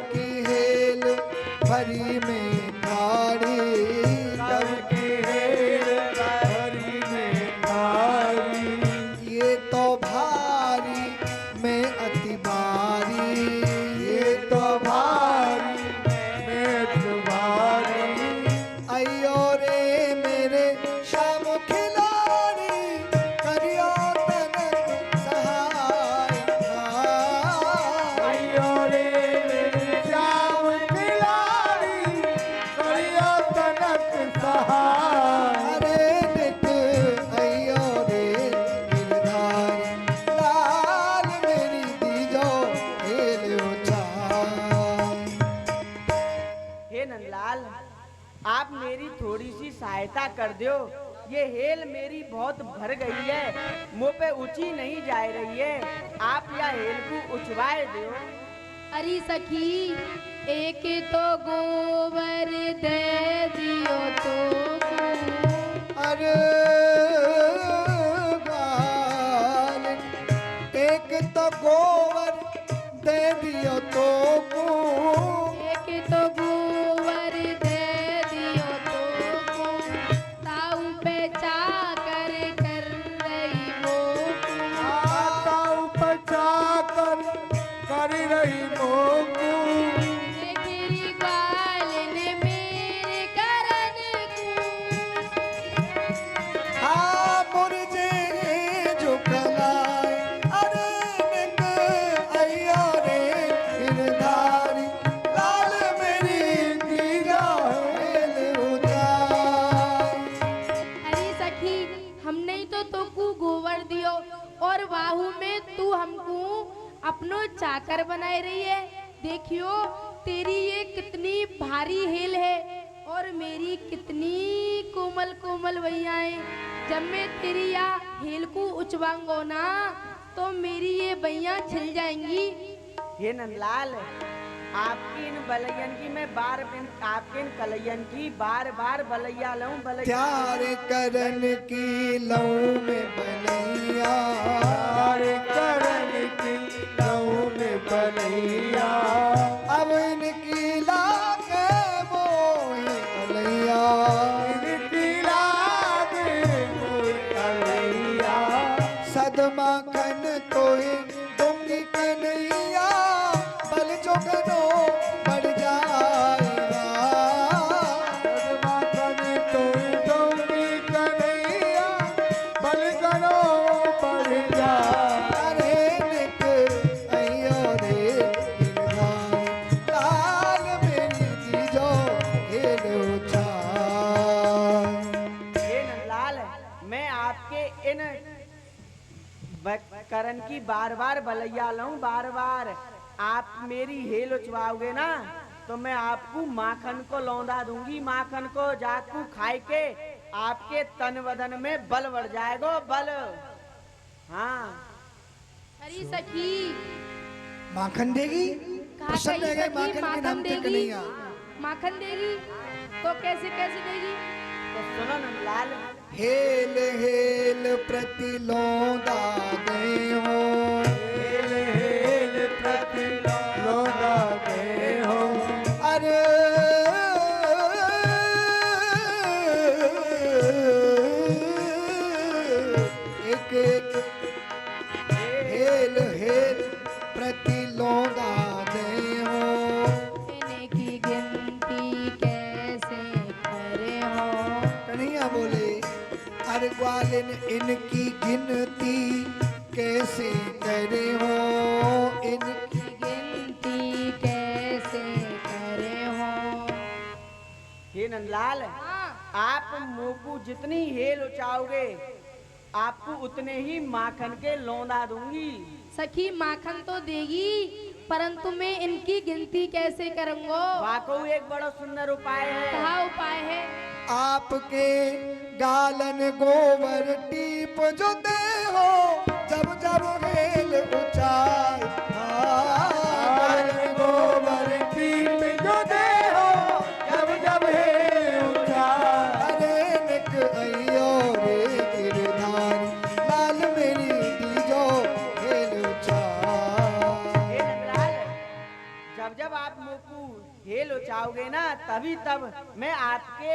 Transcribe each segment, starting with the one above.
की हेल भरी में भारी, कब की हेल भरी में भारी। ये तो भारी में अति भारी, ये तो भारी में भारी। अयो रे मेरे श्याम खिलाड़ी, करियो तनक सहाय। अयो रे मेरे श्याम खिलाड़ी, करियो तनक सहाय। अरे नित अयो रे गिरधारी, लाल मेरी दीजो हेल उचाई। हे नंदलाल, आप मेरी थोड़ी सी सहायता कर दो। ये हेल मेरी बहुत भर गई है, मुंह पे ऊंची नहीं जा रही है। आप या हेल को उछवाए दो। अरे सखी, एक तो गोबर दे दियो तो अरे गाल, एक तो गोबर दे दियो तो एक तो गोबर दे दियो तो ताऊ पे चाकर कर रही वो आता उपचा कर रही मोकू। मेरी ग्वाल ने मेरे करन हाँ मुरझे झुकलाए। अरे नित अयो रे गिरधारी, लाल मेरी दीजा हेल उचाई। अरे सखी, हमने ही तो तोकू गोबर दियो और बाहू में तू हमको अपनो चाकर बनाए रही है। देखियो तेरी ये कितनी भारी हेल है और मेरी कितनी कोमल कोमल भैयाएं। जब मैं तेरी या हेल को उचवाऊंगा ना तो मेरी ये भैया छिल जाएंगी। हे नंदलाल, आपकी इन बलैयन की मैं आपके इन कलैयन की बार बार बलैया लऊं बलैया। त्यार करन की लऊ में बनैया, प्यार करन की लऊ में बनैया। अब इनकी लागे मोहि अलैया। इनकी लागे मोर अलैया। सदमाखन तोहे दूंगी कन्हैया, बल जोगनो बढ़ जाएगा। माखन तो दूंगी कन्हैया, बल करो बढ़ जा। अरे नित अयो रे गिरधारी, लाल मेरी दीजो हेल उचाई। हे नंदलाल, मैं आपके इन करण की बार बार बलैया लऊं बार बार। आप मेरी हेल उचवाओगे ना तो मैं आपको माखन को लौंदा दूंगी। माखन को जाकू खाए के आपके तन बदन में बल बढ़ जाएगा बल। हाँ अरे सखी, माखन देगी? कहा प्रसन्न कही है सखी माखन के माखन नाम पे देगी? कन्हैया। माखन देगी तो कैसे कैसे देगी? तो सुनो नंदलाल, हेल हेल प्रति लौंदा दे हो, हेल हेल प्रति लौंदा दे हो। अरे एक एक हेल हेल प्रति लौंदा दे हो। इनकी गिनती कैसे करे हो? कन्हैया बोले, अरे ग्वालिन इनकी गिनती कैसे करे हो। इनकी गिनती कैसे करे हो? हे नंदलाल, हाँ, आप मुंह को जितनी हेल उचाओगे आपको उतने ही माखन के लौंदा दूंगी। सखी माखन तो देगी परंतु मैं इनकी गिनती कैसे करूंगा? वाकई एक बड़ा सुंदर उपाय है। क्या उपाय है? आपके गालन गोबर टीप जो दे हो, जब जब हेल उचाई। गालन गोबर टीप जो दे हो, जब जब हेल उचाई। अरे निक अयो रे गिरधारी, लाल मेरी दीजो हेल उचाई। हे नंदलाल, जब जब आप मोकू हेल उचाओगे ना तभी तब मैं आपके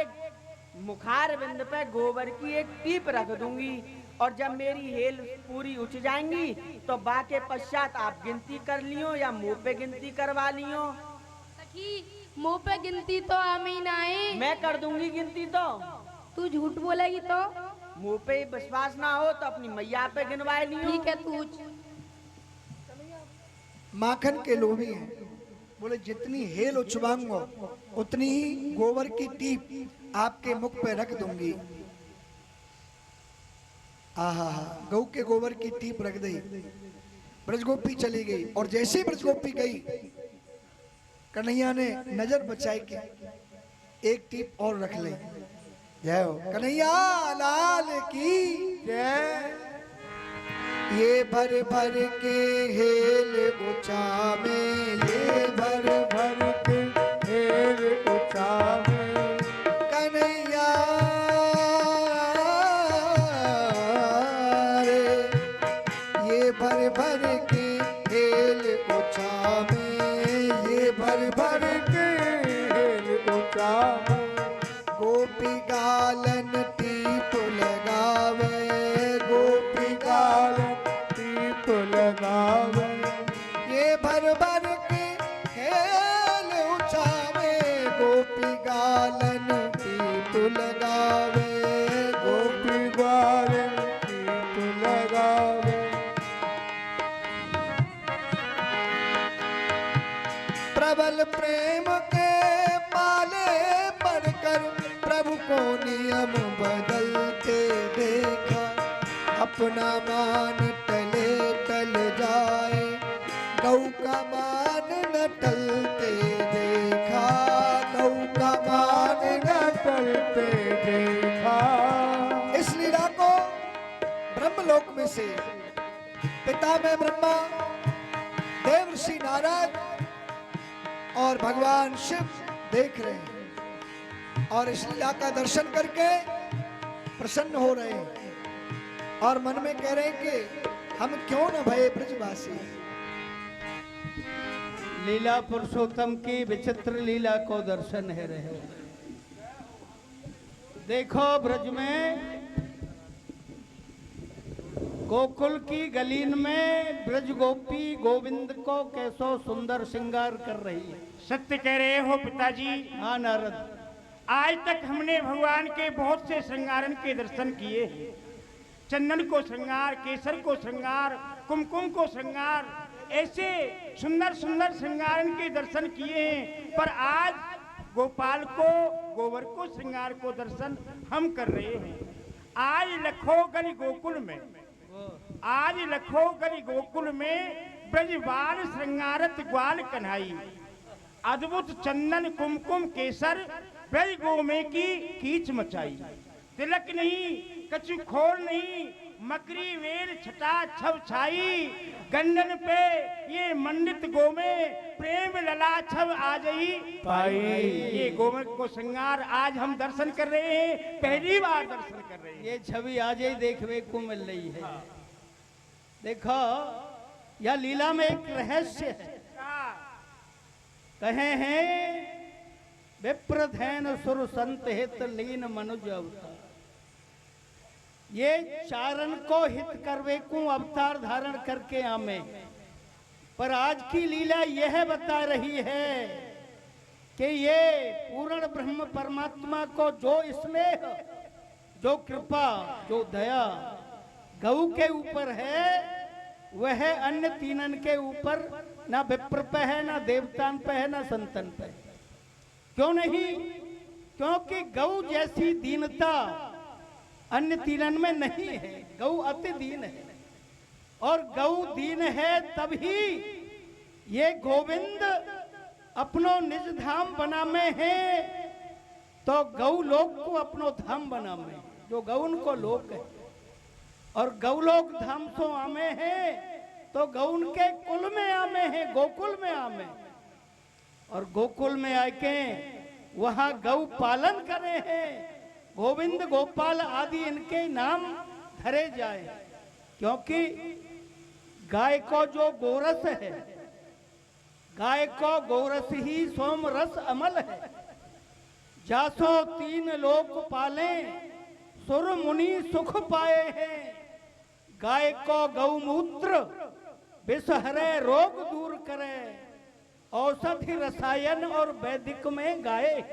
मुखार बिंद पे गोबर की एक टीप रख दूंगी और जब मेरी हेल पूरी उठ जाएंगी तो बाके पश्चात आप गिनती कर लियो या मुंह पे गिनती करवा लियो। सखी मुंह पे गिनती तो हम ही ना आए। मैं कर दूंगी गिनती तो तू झूठ बोलेगी तो मुंह पे विश्वास ना हो तो अपनी मैया पे गिनवाए लियो। ठीक है तू माखन के लोभी हैं, बोले जितनी हेल उछवाऊंगा उतनी ही गोबर की टीप आपके मुख पे रख दूंगी। आहा, गऊ के गोबर की टीप रख दी, ब्रजगोपी चली गई और जैसे ही ब्रजगोपी गई कन्हैया ने नजर बचाई के एक टीप और रख ले। जय हो कन्हैया लाल की जय। ये भर भर के हेल ऊंचा में, ये भर भर के हेल ऊंचा में कन्हैया रे, ये भर भर के हेल ऊंचा में, ये भर भर के हेल ऊंचा में गोपी गालन टीप लगावे, गोपी गालन टीप लगावे। ये भर भर के हेल ऊंचा में गोपी गालन टीप लगावे, गोपी गालन टीप लगावे। प्रबल प्रेम के पाले पड़कर प्रभु को नियम बदलते देखा, अपना मान टले टल जाए गौ का मान न टलते देखा, गौ का मान न टलते देखा। इस लीला को ब्रह्मलोक में से पिता में ब्रह्मा, देव ऋषि नारद और भगवान शिव देख रहे हैं और इस लीला का दर्शन करके प्रसन्न हो रहे हैं और मन में कह रहे हैं कि हम क्यों न भये ब्रजवासी। लीला पुरुषोत्तम की विचित्र लीला को दर्शन है रहे। देखो ब्रज में गोकुल की गलीन में ब्रज गोपी गोविंद को कैसो सुंदर श्रृंगार कर रही है। सत्य कह रहे हो पिताजी। हाँ नारद, आज तक हमने भगवान के बहुत से श्रृंगारन के दर्शन किए हैं। चंदन को श्रृंगार, केसर को श्रृंगार, कुमकुम को श्रृंगार, ऐसे सुंदर सुंदर श्रृंगारन के दर्शन किए हैं। पर आज गोपाल को, गोबर को श्रृंगार को दर्शन हम कर रहे हैं। आज लखो गली गोकुल में, आज लखो गली गोकुल में ब्रजबाल श्रृंगारत ग्वाल कन्हाई, अद्भुत चंदन कुमकुम केसर ब्रज गोमे की कीच मचाई। तिलक नहीं, कछु खोल नहीं, मकरी वेल छटा छव छाई, गंडन पे ये मंडित गोमे प्रेम लला छव आज ही पाई। ये गोमे को श्रृंगार आज हम दर्शन कर रहे हैं, पहली बार दर्शन कर रहे हैं। ये छवि आज ही देखने को मिल रही है। देखो यह लीला में एक रहस्य है। कहे हैं विप्रधैन सुर संत हित लीन मनुज अवतार। ये चारण को हित करवे को अवतार धारण करके आमे। पर आज की लीला यह बता रही है कि ये पूर्ण ब्रह्म परमात्मा को जो स्नेह, जो कृपा, जो दया गौ के ऊपर है, वह अन्य तीनन के ऊपर ना विप्र पे है, ना देवतान पे है, ना संतन पे। क्यों नहीं? क्योंकि गौ जैसी दीनता अन्य तीनन में नहीं है। गौ अति दीन है और गौ दीन है तभी ये गोविंद अपनो निज धाम बना में है, तो गौ लोक को अपनो धाम बना में, जो गौन को लोक है। और गौलोक धाम तो आमे है, तो गौन के कुल में आमे है, गोकुल में आमे। और गोकुल में आके वहां गौ पालन करे हैं, गोविंद गोपाल आदि इनके नाम धरे जाए। क्योंकि गाय को जो गोरस है, गाय को गोरस ही सोम रस अमल है, जासो तीन लोक पाले सुर मुनि सुख पाए हैं। गाय को गौमूत्र विषहरे रोग दूर करे, औषधि रसायन और वैदिक में गाय।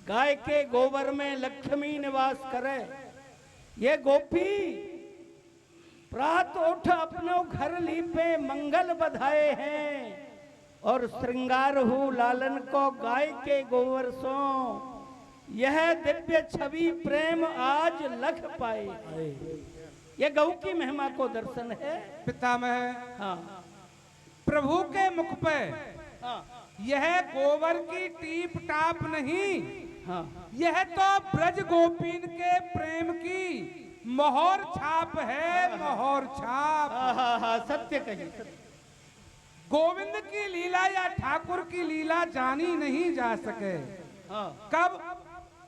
गाय के गोबर में लक्ष्मी निवास करे। ये गोपी प्रात उठ अपनो घर लीपे मंगल बधाए हैं, और श्रृंगार हो लालन को गाय के गोबर सो। यह दिव्य छवि प्रेम आज लख पाए। ये गौ की महिमा को दर्शन है। पितामह, हाँ प्रभु के मुख पे हाँ यह गोबर की टीप टाप नहीं, हाँ यह तो ब्रज गोपीन के प्रेम की मोहर छाप है, मोहर छाप। हाँ हाँ सत्य कही। गोविंद की लीला या ठाकुर की लीला जानी नहीं जा सके। हाँ कब,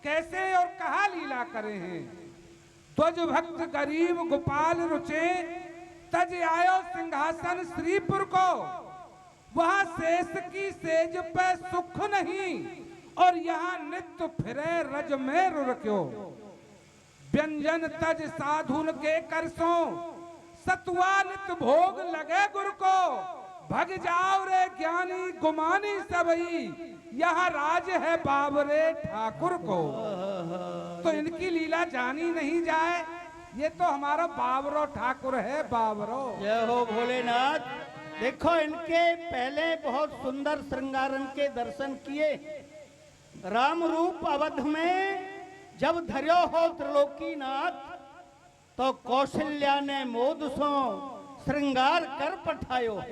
कैसे और कहा लीला करे हैं। ध्वज भक्त गरीब गोपाल रुचे, तज आयो सिंहासन श्रीपुर को। वहां शेष की सेज पे सुख नहीं, और यहाँ नित्य फिरे रज में रुरक्यो। व्यंजन तज साधुन के करसों, सतुआ नित भोग लगे गुर को। भग जाओ रे ज्ञानी गुमानी सबई, यहाँ राज है बाबरे ठाकुर को। तो इनकी लीला जानी नहीं जाए, ये तो हमारा बाबरो ठाकुर है, बाबरो। जय हो भोलेनाथ। देखो इनके पहले बहुत सुंदर श्रृंगारन के दर्शन किए। राम रूप अवध में जब धर्यो हो त्रिलोकीनाथ, तो कौशल्या ने मोद सो श्रृंगार कर पठायो।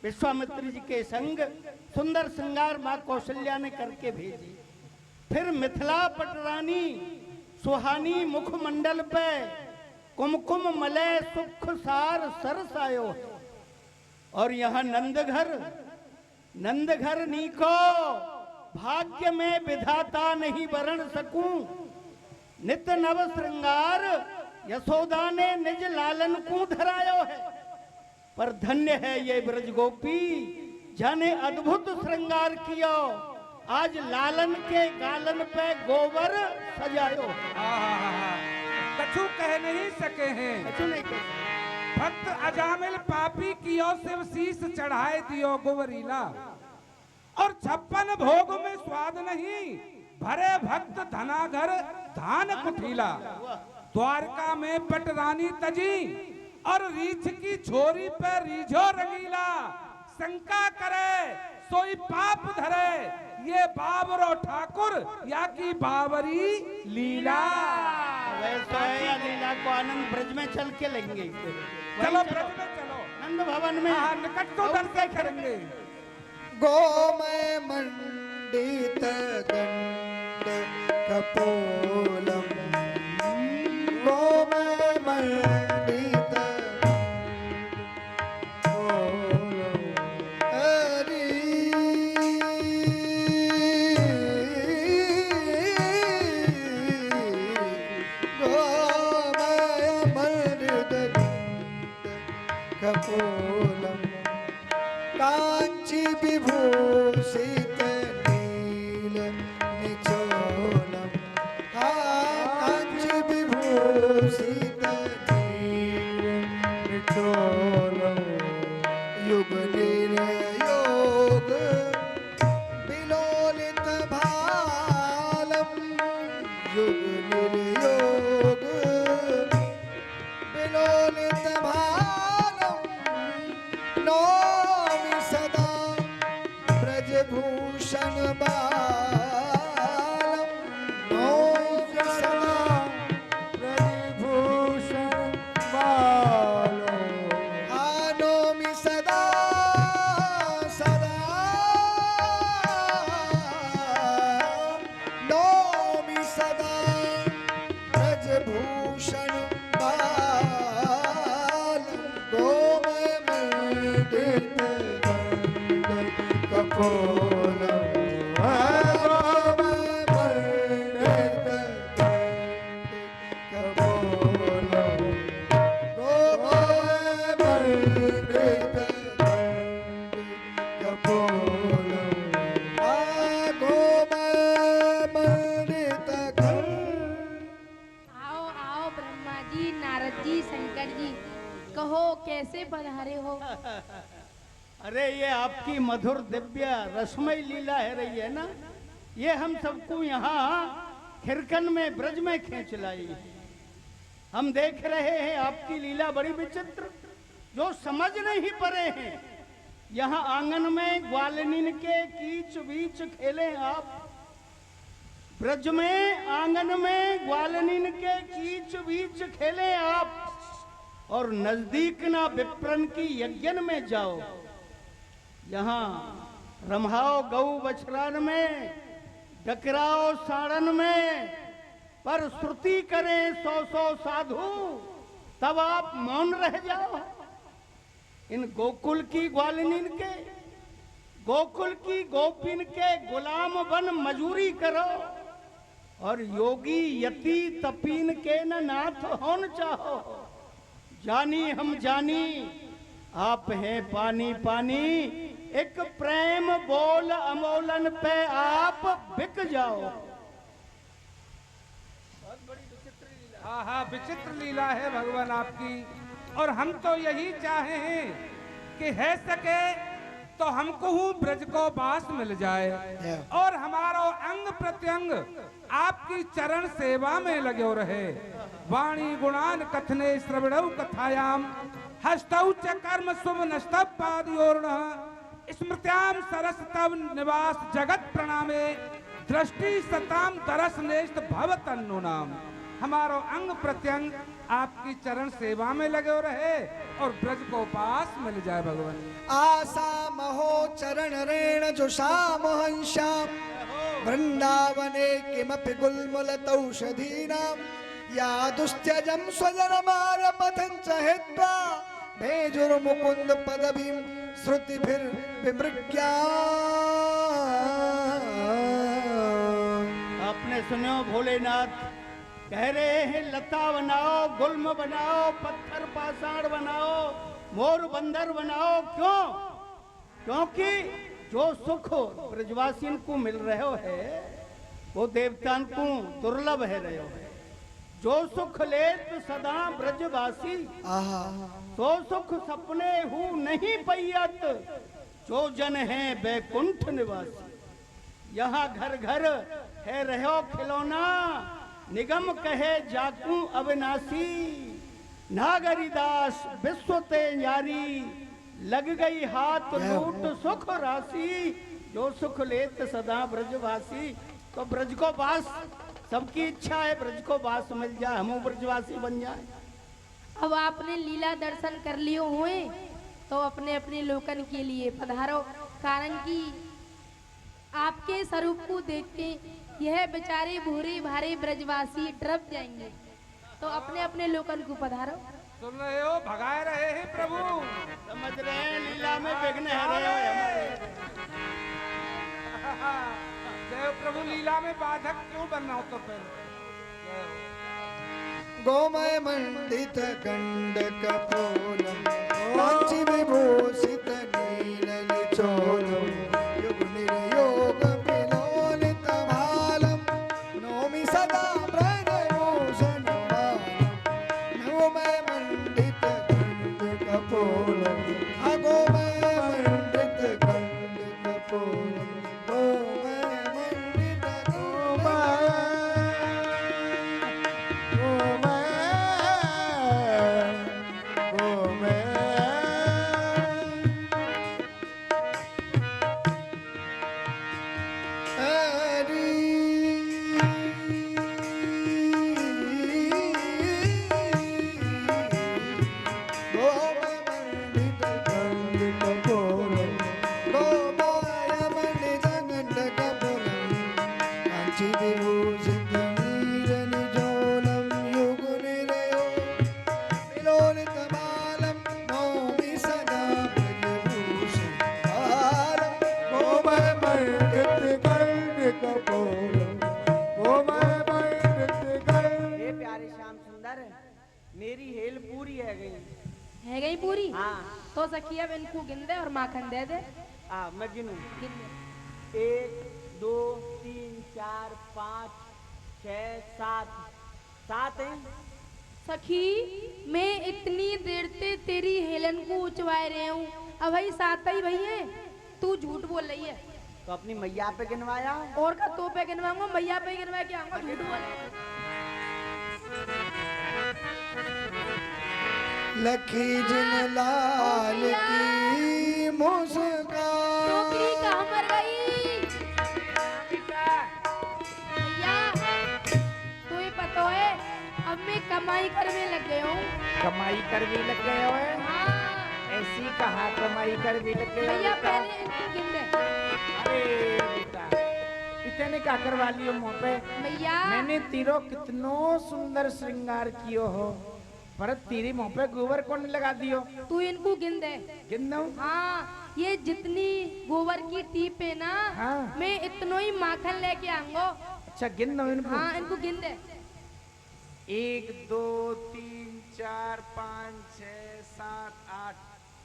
विश्वामित्र जी के संग सुंदर श्रृंगार मां कौशल्या ने करके भेजी। फिर मिथिला पटरानी सुहानी मुखमंडल पे कुमकुम मलय सुख सार सरसायो। और यहाँ नंदघर नीको भाग्य में विधाता नहीं वरण सकूं। नित नव श्रृंगार यशोदा ने निज लालन को धरायो है। पर धन्य है ये ब्रज गोपी, जाने अद्भुत श्रृंगार कियो। आज लालन के गालन पे गोबर सजायो। कछु कह नहीं सके हैं। कछु नहीं कह सके। भक्त अजामिल पापी कियो शिव शीस चढ़ाए दियो गोवरीला। और 56 भोग में स्वाद नहीं, भरे भक्त धनाघर धान कुठीला। द्वारका में पटरानी तजी, और रीछ की छोरी पे रीझो रंगीला। शंका करे सोई पाप धरे, ये बाबरो ठाकुर या की बाबरी लीला। वैसा या लीला को आनंद ब्रज में चल के लेंगे। चलो ब्रज में चलो, नंद भवन में निकट तो दर्शन करेंगे। गोमय मंडित दंड कपोलम, गोमय मंडित कपोलम, कांची विभूषित नील निचोलम। कांची विभूषित नील निचोलम, युग निर्योग विलोलित भालम। युग निर्योग विलोलित भालम, नौमि सदा ब्रजभूषण बालम। नौमि सदा ब्रजभूषण बालम। नौमि सदा सदा, नौमि सदा ब्रजभूषण बालम। गोमय मंडित दंड कपोलम, गोमय मंडित दंड कपोलम, गोमय मंडित दंड अरे ये आपकी मधुर दिव्य रसमय लीला है रही है ना, ये हम सबको यहाँ खिरकन में ब्रज में खींच लाई। हम देख रहे हैं आपकी लीला बड़ी विचित्र, जो समझ नहीं पा रहे हैं। यहाँ आंगन में ग्वालिनीन के कीच बीच खेले आप, ब्रज में आंगन में ग्वालिनीन के कीच बीच खेले आप, और नजदीक ना विप्रन की यज्ञन में जाओ। यहाँ रम्हाओ गौ बछरान में, डकराओ साड़न में, पर श्रुति करें 100 साधु, तब आप मौन रह जाओ। इन गोकुल की ग्वालिनीन के, गोकुल की गोपिन के गुलाम बन मजूरी करो, और योगी यति तपीन के न नाथ होन चाहो। जानी हम जानी आप हैं पानी पानी, एक प्रेम बोल अमोलन पे आप बिक जाओ। हाँ हाँ, विचित्र लीला है भगवान आपकी। और हम तो यही चाहे हैं कि है सके तो हमको ब्रज को बास मिल जाए, और हमारा अंग प्रत्यंग आपकी चरण सेवा में लगे रहे। वाणी गुणान कथने श्रवणौ कथायाम, हस्तौ च कर्म शुभ नस्तव पादयोर्णः, स्मृत्याम सरस तव निवास जगत प्रणामे, दृष्टि सताम दरस नेष्ट भव तन्नु नाम। हमारो अंग प्रत्यंग आपकी चरण सेवा में लगे रहे, और ब्रज को पास मिल जाए भगवान। आशा महो चरण रेण जुषाम हंश्याम, वृंदावने किमपि गुल्मलतौषधीनां, या दुस्त्यजं स्वजनमार पथं च हित्वा, भेजुर्मुकुंद पदवीं श्रुतिभिर्विमृग्या। आपने सुनो भोलेनाथ कह रहे हैं लता बनाओ, गुल्म बनाओ, पत्थर पाषाण बनाओ, मोर बंदर बनाओ। क्यों? क्योंकि जो सुख ब्रजवासियों को मिल रहे है वो देवतान को दुर्लभ है रहे है। जो सुख ले तो सदा ब्रजवासी, तो सुख सपने हु नहीं पैयत, जो जन है बैकुंठ निवासी। यहाँ घर घर है रहो खिलौना, निगम कहे जाकू अविनाशी, नागरिदास विश्व ते यारी, लग गई हाथ लूट सुख राशि। जो सुख लेत सदा ब्रजवासी, तो ब्रज को बास सबकी इच्छा है, ब्रज को बास मिल जाए, हम ब्रजवासी बन जाए। अब आपने लीला दर्शन कर लियो हुए तो अपने अपने लोकन के लिए पधारो, कारण कि आपके स्वरूप को देख के यह बेचारे भूरे भारे ब्रजवासी डर जाएंगे, तो अपने अपने लोकन को पधारो। सुन रहे हो, भगाए रहे हैं प्रभु, समझ रहे हैं लीला में विघ्न है रहे हो हमारे। जय प्रभु, लीला में बाधक क्यों बनना हो? तो फिर गोमय मंडित गंड कपोलम, कांची विभूषित नील चोलम, युग निर्योग विलोलित भालम, नौमि सदा ब्रजभूषण बालम। गोमय मंडित गंड कपोलम, गोमय मंडित गंड कपोलम, गोमय मंडित गोमय मेरी हेल पूरी है गई पूरी। हाँ। तो सखिया अब इनको गिन दे और माखन दे दे। मैं गिनूं। गिन दे। 1 2 3 4 5 6 7 7 हैं। सखी मैं इतनी देर से तेरी हेलन को उचवाए रहे हूँ, अब भाई साथ ही भाई है, तू झूठ बोल रही है। तो अपनी मैया पे गिनवाया। और का तो पे गिनवाऊंगा, मैया पे गिनवा के आऊंगा, झूठ बोल। लखी जिन लाल की मुस्कान। टोकरी कहाँ पर गई? भैया तो ये पता है, अब मैं कमाई करने लग गया हूँ। कमाई कर भी लग गए हो है? हाँ ऐसी कहा कमाई कर भी लग गए हो भैया, बेटा? पहले इनको गिन दे। अरे बेटा, इतने का करवा लियो मुँह पे। भैया मैंने तीरो कितनो सुंदर श्रृंगार कियो हो, पर तेरी मुँह पे गोबर कौन लगा दियो? तू इनको गिन दे। गिन दऊं? हाँ, ये जितनी गोबर की टीप है ना, हाँ। मैं इतनो ही माखन लेके आऊंगा। अच्छा गिन दऊं इनको? हाँ इनको गिन दे। 1 2 3 4 5 6 7 8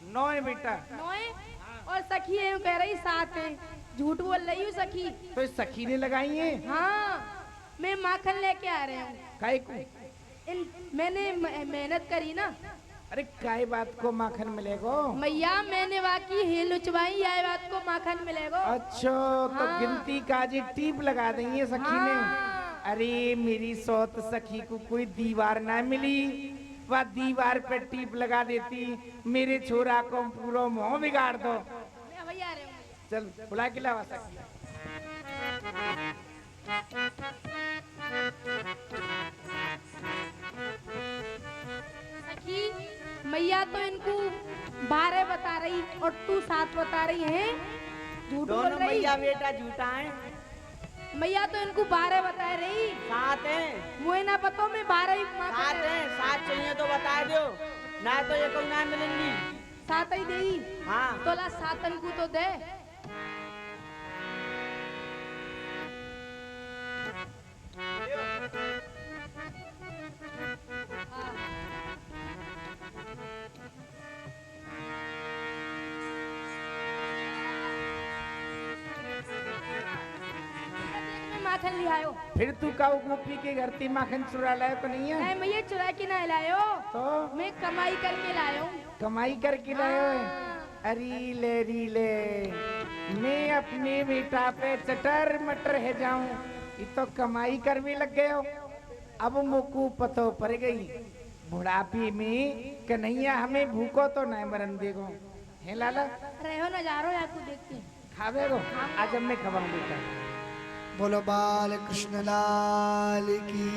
9 है बेटा। नोए और सखी है, कह रही 7 है। झूठ बोल रही हूँ सखी। तो इस सखी ने लगाई है? हाँ मैं माखन लेके आ रहे हूँ। काय को? मैंने मेहनत करी ना। अरे काय बात को माखन मिलेगो? मैया मैंने वाकी हेल उचवाई, यह बात को माखन मिलेगा। अच्छा तो हाँ। गिनती का जी टीप लगा देंगे सखी ने। हाँ। अरे मेरी सौत सखी को कोई दीवार ना मिली, वह दीवार पे टीप लगा देती, मेरे छोरा को पूरा मुंह बिगाड़ दो। मैं भैया आ रहे हूँ। चल बुला के लावा सखी। सखी मैया तो इनको 12 बता रही और तू 7 बता रही है, झूठ बोल दोनों रही। मैया बेटा झूठा है। मैया तो इनको 12 बता रही, 7 है। मुझे ना पता, मैं 12 ही 7 है, 7 चाहिए तो बता दो, ना तो ये को ना मिलेंगी। 7 ही दे। हाँ तो ला 7 इनको तो दे। माखन ले आयो। फिर तू का गोपी के घर ती माखन चुरा लायो तो नहीं है? नहीं मैया चुरा के ना लायो, तो मैं कमाई करके लायो। कमाई करके लायो है? अरे ले री ले, मैं अपने बेटा पे चटर मटर है जाऊं, ये तो कमाई कर भी लग गए हो। अब मुकू पतो पड़ गई, बुढ़ापी में कन्हैया हमें भूखो तो नहीं मरन देगो है लाला। रहो नजारो आपको देखते। खावे गो आज अब मैं खवाऊं बेटा। बोलो बाल कृष्ण लाल की,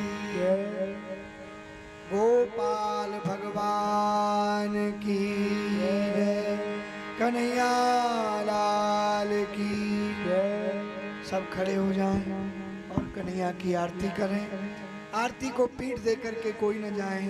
गोपाल भगवान की जय, कन्हैया लाल की जय। सब खड़े हो जाएं और कन्हैया की आरती करें। आरती को पीठ दे करके कोई न जाए।